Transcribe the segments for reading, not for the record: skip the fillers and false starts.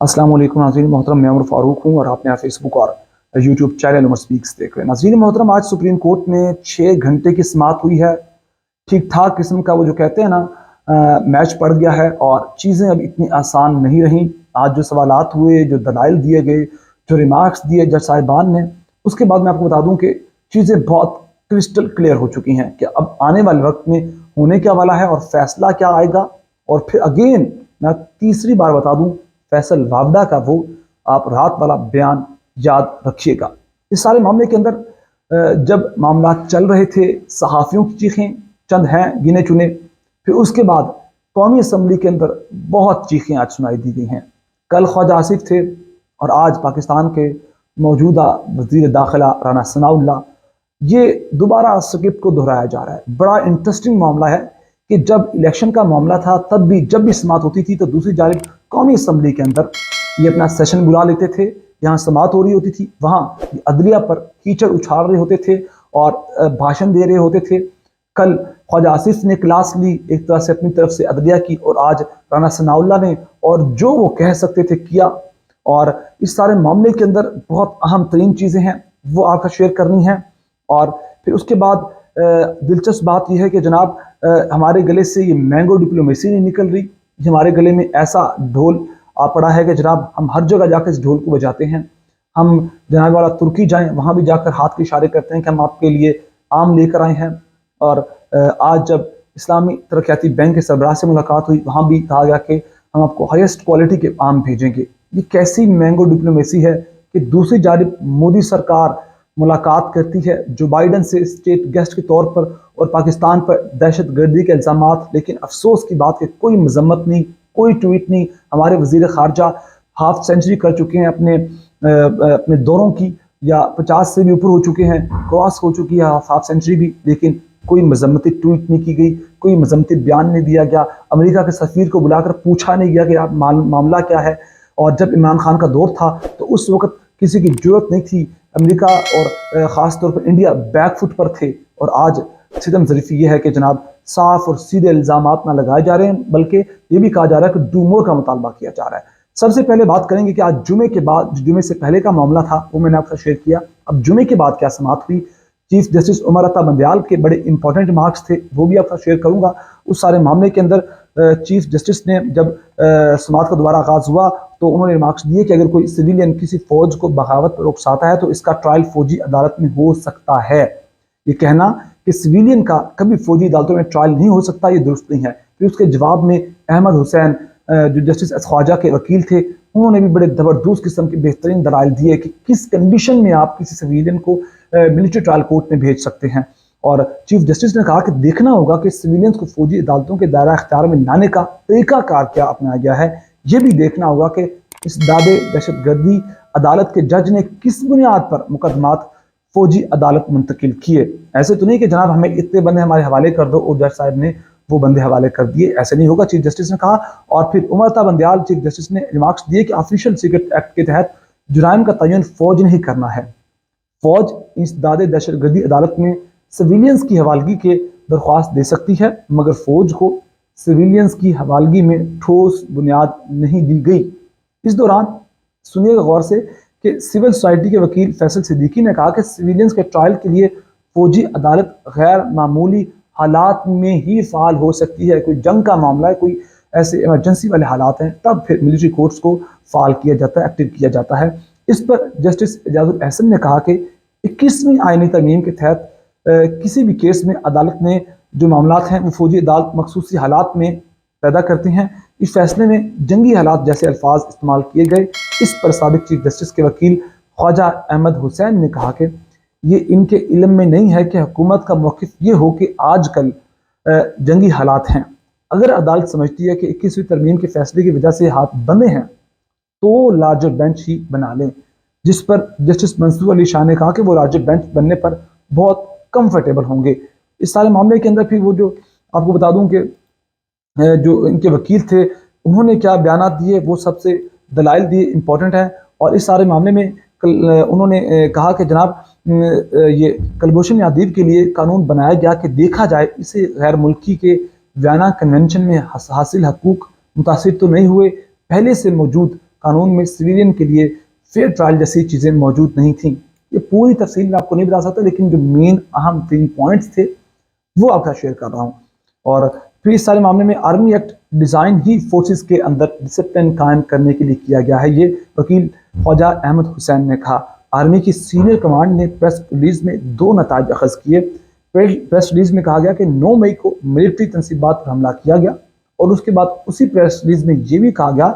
अस्सलाम वालेकुम नाज़रीन मोहतरम, मैं उमर फारूक हूँ और आपने फेसबुक और यूट्यूब चैनल उमर स्पीक्स देख रहे हैं। नाज़रीन मोहतरम, आज सुप्रीम कोर्ट में 6 घंटे की समाअत हुई है। ठीक ठाक किस्म का वो जो कहते हैं ना मैच पड़ गया है और चीज़ें अब इतनी आसान नहीं रहीं। आज जो सवालात हुए, जो दलाइल दिए गए, जो रिमार्क्स दिए जज साहिबान ने, उसके बाद मैं आपको बता दूं कि चीज़ें बहुत क्रिस्टल क्लियर हो चुकी हैं कि अब आने वाले वक्त में होने क्या वाला है और फैसला क्या आएगा। और फिर अगेन मैं तीसरी बार बता दूं, फैसल वावडा का वो आप रात वाला बयान याद रखिएगा। इस सारे मामले के अंदर जब मामला चल रहे थे, सहाफ़ियों की चीखें चंद हैं गिने चुने, फिर उसके बाद कौमी असम्बली के अंदर बहुत चीखें आज सुनाई दी गई हैं। कल ख्वाजा आसिफ थे और आज पाकिस्तान के मौजूदा वज़ीर दाखिला राना सनाउल्लाह। ये दोबारा स्क्रिप्ट को दोहराया जा रहा है। बड़ा इंटरेस्टिंग मामला है कि जब इलेक्शन का मामला था तब भी जब भी समाअत होती थी तो दूसरी जानिब कौमी असम्बली के अंदर ये अपना सेशन बुला लेते थे, यहाँ समाअत हो रही होती थी, वहाँ अदलिया पर कीचड़ उछाल रहे होते थे और भाषण दे रहे होते थे। कल ख्वाजा आसिफ ने क्लास ली एक तरह से अपनी तरफ से अदलिया की, और आज राना सनाउल्लाह ने और जो वो कह सकते थे किया। और इस सारे मामले के अंदर बहुत अहम तरीन चीज़ें हैं वो आपका शेयर करनी है। और फिर उसके बाद दिलचस्प बात यह है कि जनाब हमारे गले से ये मैंगो डिप्लोमेसी नहीं निकल रही। हमारे गले में ऐसा ढोल आ पड़ा है कि जनाब हम हर जगह जाकर इस ढोल को बजाते हैं। हम जनाब वाला तुर्की जाएं, वहाँ भी जाकर हाथ के इशारे करते हैं कि हम आपके लिए आम लेकर आए हैं। और आज जब इस्लामी तरक्याती बैंक के सरबराह से मुलाकात हुई, वहाँ भी कहा गया कि हम आपको हाईएस्ट क्वालिटी के आम भेजेंगे। ये कैसी मैंगो डिप्लोमेसी है कि दूसरी जानिब मोदी सरकार मुलाकात करती है जो बाइडन से स्टेट गेस्ट के तौर पर और पाकिस्तान पर दहशत गर्दी के इल्ज़ामात, लेकिन अफसोस की बात है कोई मजम्मत नहीं, कोई ट्वीट नहीं। हमारे वज़ीर ख़ारजा हाफ सेंचुरी कर चुके हैं अपने दौरों की, या 50 से भी ऊपर हो चुके हैं, क्रॉस हो चुकी है हाफ सेंचुरी भी, लेकिन कोई मजम्मती ट्वीट नहीं की गई, कोई मजम्मती बयान नहीं दिया गया। अमेरिका के सफ़ीर को बुलाकर पूछा नहीं गया कि आप मामला क्या है। और जब इमरान खान का दौर था तो उस वक्त किसी की जरूरत नहीं थी। अमेरिका और ख़ास तौर पर इंडिया बैकफुट पर थे। और आज सितम ज़रीफ़ी ये है कि जनाब साफ और सीधे इल्ज़ामात ना लगाए जा रहे हैं, बल्कि ये भी कहा जा रहा है कि डू मोर का मुतालबा किया जा रहा है। सबसे पहले बात करेंगे कि आज जुमे के बाद, जुमे से पहले का मामला था वो मैंने आपसे शेयर किया। अब जुमे के बाद क्या समाअत हुई, चीफ जस्टिस उमर अता बंदयाल के बड़े इंपॉर्टेंट मार्क्स थे, वो भी आपका शेयर करूंगा। उस सारे मामले के अंदर चीफ जस्टिस ने जब समाअत का दोबारा आगाज़ हुआ तो उन्होंने रिमार्क्स दिए कि अगर कोई सिविलियन किसी फौज को बगावत पर उकसाता है तो इसका ट्रायल फौजी अदालत में हो सकता है। ये कहना कि सिविलियन का कभी फौजी अदालतों में ट्रायल नहीं हो सकता, ये दुरुस्त नहीं है। फिर उसके जवाब में अहमद हुसैन जो जस्टिस ख्वाजा के वकील थे, उन्होंने भी बड़े ज़बरदस्त किस्म के बेहतरीन दलाइल दिए कि किस कंडीशन में आप किसी सिविलियन को मिलिट्री ट्रायल कोर्ट में भेज सकते हैं। और चीफ जस्टिस ने कहा कि देखना होगा कि सिविलियंस को फौजी अदालतों के दायरा इख्तियार में लाने का तरीकाकार क्या अपनाया गया है। यह भी देखना होगा कि इस दादे दहशत गर्दी अदालत के जज ने किस बुनियाद पर मुकदमात फौजी अदालत मुंतकिल किए। ऐसे तो नहीं कि जनाब हमें इतने बंदे हमारे हवाले कर दो और जज साहब ने वो बंदे हवाले कर दिए, ऐसे नहीं होगा, चीफ जस्टिस ने कहा। और फिर उमर अता बंदयाल चीफ जस्टिस ने रिमार्क्स दिए कि ऑफिशियल सीक्रेट एक्ट के तहत जुराइम का तयन फौज नहीं करना है। फौज इस दादे दहशतगर्दी अदालत में सिविलियंस की हवालगी के दरख्वास्त दे सकती है, मगर फौज को सिविलियंस की हवालगी में ठोस बुनियाद नहीं दी गई। इस दौरान सुनिएगा गौर से कि सिविल सोसाइटी के वकील फैसल सिद्दीकी ने कहा कि सिविलियंस के ट्रायल के लिए फौजी अदालत गैर मामूली हालात में ही फ़ाल हो सकती है। कोई जंग का मामला है, कोई ऐसे इमरजेंसी वाले हालात हैं, तब फिर मिलिट्री कोर्ट्स को फ़ाल किया जाता है, एक्टिव किया जाता है। इस पर जस्टिस एजाजुल एहसन ने कहा कि 21वीं आईनी तरमीम के तहत किसी भी केस में अदालत ने जो मामलात हैं वो फौजी अदालत मखसूसी हालात में पैदा करते हैं। इस फैसले में जंगी हालात जैसे अल्फाज इस्तेमाल किए गए। इस पर साबिक चीफ जस्टिस के वकील ख्वाजा अहमद हुसैन ने कहा कि ये इनके इल्म में नहीं है कि हुकूमत का मौक़िफ़ ये हो कि आजकल जंगी हालात हैं। अगर अदालत समझती है कि 21वीं तरमीम के फैसले की वजह से हाथ बंधे हैं तो लार्जर बेंच ही बना लें, जिस पर जस्टिस मंसूर अली शाह ने कहा कि वो लार्जर बेंच बनने पर बहुत कंफर्टेबल होंगे। इस सारे मामले के अंदर फिर वो जो आपको बता दूं कि जो इनके वकील थे उन्होंने क्या बयान दिए, वो सबसे दलाइल दिए, इंपॉर्टेंट है। और इस सारे मामले में उन्होंने कहा कि जनाब ये कलभूषण यादव के लिए कानून बनाया गया कि देखा जाए इसे गैर मुल्की के वियना कन्वेंशन में हासिल हकूक मुतासिर तो नहीं हुए, पहले से मौजूद कानून में सिविलियन के लिए फेयर ट्रायल जैसी चीज़ें मौजूद नहीं थी। ये पूरी तफसील मैं आपको नहीं बता सकता, लेकिन जो मेन अहम 3 पॉइंट्स थे वो आपका शेयर कर रहा हूँ। और फिर इस सारे मामले में आर्मी एक्ट डिज़ाइन ही फोर्सेस के अंदर डिसिप्लिन कायम करने के लिए किया गया है, ये वकील ख्वाजा अहमद हुसैन ने कहा। आर्मी की सीनियर कमांड ने प्रेस रिलीज में 2 नताज अखज़ किए। प्रेस रिलीज में कहा गया कि 9 मई को मिलिट्री तनसीबात पर हमला किया गया, और उसके बाद उसी प्रेस रिलीज में ये भी कहा गया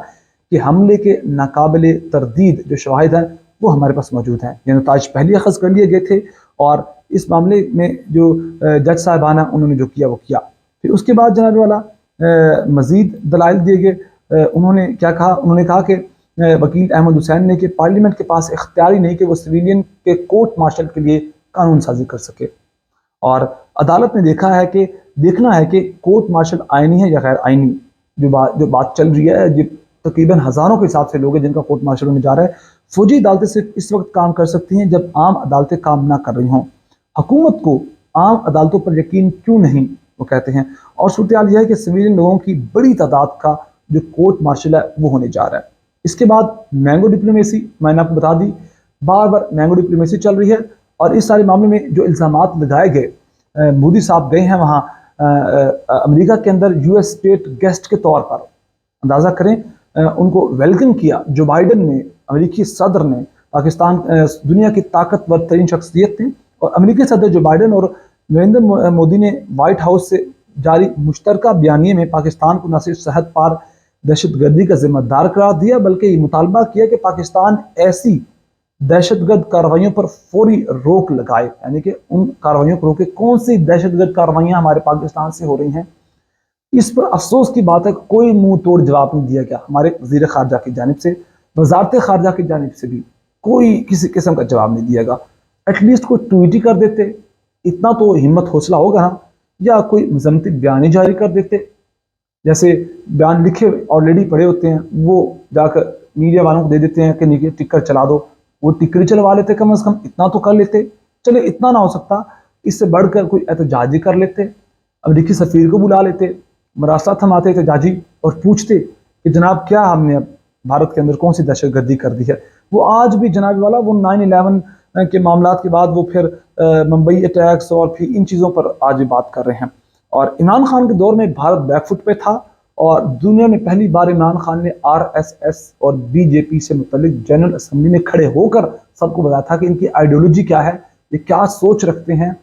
कि हमले के नाकाबिले तरदीद जो शवाहिद हैं वो हमारे पास मौजूद हैं। ये नताज पहले अखज़ कर लिए गए थे, और इस मामले में जो जज साहिबाना उन्होंने जो किया वो किया। फिर उसके बाद जनाब वाला मज़ीद दलाइल दिए गए। उन्होंने क्या कहा? उन्होंने कहा कि वकील अहमद हुसैन ने कि पार्लियामेंट के पास इख्तियार ही नहीं कि वो सिविलियन के कोर्ट मार्शल के लिए कानून साजी कर सके, और अदालत ने देखना है कि कोर्ट मार्शल आइनी है या गैर आइनी। जो बात चल रही है, जो तकरीबन हज़ारों के हिसाब से लोग हैं जिनका कोर्ट मार्शल होने जा रहा है। फौजी अदालतें सिर्फ इस वक्त काम कर सकती हैं जब आम अदालतें काम ना कर रही हों। हुकूमत को आम अदालतों पर यकीन क्यों नहीं, वो कहते हैं। और सूरत हाल यह है कि सिविलियन लोगों की बड़ी तादाद का जो कोर्ट मार्शल है वो होने जा रहा है। इसके बाद मैंगो डिप्लोमेसी, मैंने आपको बता दी, बार बार मैंगो डिप्लोमेसी चल रही है। और इस सारे मामले में जो इल्ज़ामात लगाए गए, मोदी साहब गए हैं वहाँ अमेरिका के अंदर यूएस स्टेट गेस्ट के तौर पर, अंदाज़ा करें, उनको वेलकम किया जो बाइडन ने, अमेरिकी सदर ने। पाकिस्तान दुनिया की ताकतवर तरीन शख्सियत थी, और अमेरिकी सदर जो बाइडन और नरेंद्र मोदी ने व्हाइट हाउस से जारी मुश्तरका बयानिए में पाकिस्तान को न सिर्फ सरहद पार दहशतगर्दी का जिम्मेदार करार दिया, बल्कि ये मुतालबा किया कि पाकिस्तान ऐसी दहशतगर्द कार्रवाइयों पर फौरी रोक लगाए, यानी कि उन कार्रवाइयों को रोके। कौन सी दहशतगर्द कार्रवाइयाँ हमारे पाकिस्तान से हो रही हैं, इस पर अफसोस की बात है कोई मुंह तोड़ जवाब नहीं दिया गया हमारे वज़ीर ख़ारजा की जानिब से, वज़ारत ख़ारजा की जानिब से भी कोई किसी किस्म का जवाब नहीं दिया गया। एटलीस्ट कोई ट्वीट ही कर देते, इतना तो हिम्मत हौसला होगा ना, या कोई मजम्मती बयान ही जारी कर देते। जैसे बयान लिखे ऑलरेडी पड़े होते हैं, वो जाकर मीडिया वालों को दे देते हैं कि नीचे टिक्कर चला दो, वो टिक्कर चलवा लेते, कम से कम इतना तो कर लेते। चले इतना ना हो सकता, इससे बढ़कर कोई एहतजाजी कर लेते, अमेरिकी सफ़ीर को बुला लेते, मरासला थमाते एहतजाजी और पूछते कि जनाब क्या हमने अब भारत के अंदर कौन सी दहशतगर्दी कर दी है। वो आज भी जनाब वाला वो 9/11 के मामला के बाद वो फिर मुंबई अटैक्स और फिर इन चीज़ों पर आज भी बात कर रहे हैं। और इमरान खान के दौर में भारत बैकफुट पे था, और दुनिया में पहली बार इमरान खान ने RSS और BJP से मुतल्लिक जनरल असम्बली में खड़े होकर सबको बताया था कि इनकी आइडियोलॉजी क्या है, ये क्या सोच रखते हैं,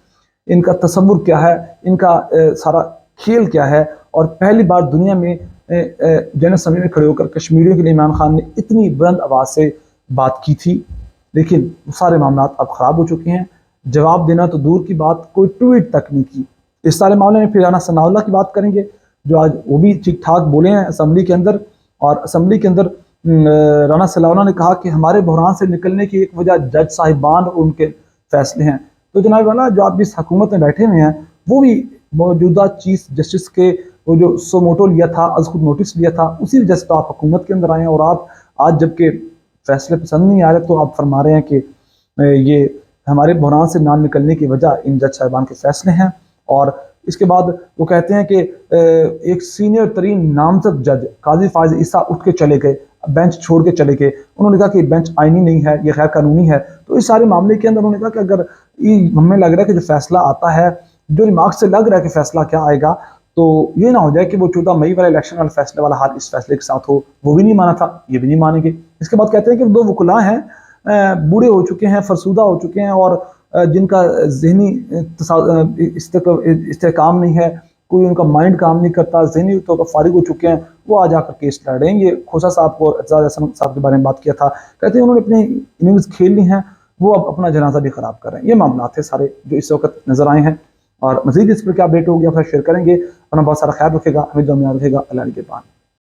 इनका तसव्वुर क्या है, इनका सारा खेल क्या है। और पहली बार दुनिया में जनरल असम्बली में खड़े होकर कश्मीरियों के लिए इमरान खान ने इतनी बुलंद आवाज़ से बात की थी। लेकिन सारे मामला अब ख़राब हो चुके हैं, जवाब देना तो दूर की बात, कोई ट्वीट तक नहीं की। इस सारे मामले में फिर राना सनाउल्लाह की बात करेंगे, जो आज वो भी ठीक ठाक बोले हैं असम्बली के अंदर। और असम्बली के अंदर राना सनाउल्लाह ने कहा कि हमारे बहरान से निकलने की एक वजह जज साहिबान और उनके फैसले हैं। तो जनाब वाला जो आप जिस हुकूमत में बैठे हुए हैं, वो भी मौजूदा चीफ जस्टिस के वो जो सोमोटो लिया था, आज खुद नोटिस लिया था, उसी वजह से तो आप हुकूमत के अंदर आए हैं। और आप आज जबकि फैसले पसंद नहीं आ रहे, तो आप फरमा रहे हैं कि ये हमारे बहरान से ना निकलने की वजह इन जज साहिबान के फैसले हैं। और इसके बाद वो कहते हैं कि एक सीनियर तरीन नामजद जज काजी फायज ईसा उठ के चले गए, बेंच छोड़ के चले गए। उन्होंने कहा कि बेंच आईनी नहीं है, ये गैर कानूनी है। तो इस सारे मामले के अंदर उन्होंने कहा कि अगर हमें लग रहा है कि जो फैसला आता है, जो दिमाग से लग रहा है कि फैसला क्या आएगा, तो ये ना हो जाए कि वो 14 मई वाला इलेक्शन वाला फैसले वाला हाल इस फैसले के साथ हो। वो भी नहीं माना था, ये भी नहीं मानेंगे। इसके बाद कहते हैं कि 2 वकुला हैं, बूढ़े हो चुके हैं, फरसूदा हो चुके हैं, और जिनका जहनी इस्तेकाम नहीं है, कोई उनका माइंड काम नहीं करता, जहनी तौर पर फारिग हो चुके हैं, वो आ जाकर केस लड़ रहे हैं। ये खोसा साहब को, एजाज हसन साहब के बारे में बात किया था, कहते हैं उन्होंने अपनी इनिंग्स खेल ली हैं, वो अब अपना जनाजा भी ख़राब कर रहे हैं। ये मामला थे सारे जो इस वक्त नज़र आए हैं। और मज़ीद इस पर क्या अपडेट होगी आप शेयर करेंगे। अपना बहुत सारा ख्याल रखेगा, हमें दुआ में रखेगा। अल्लाह के पास।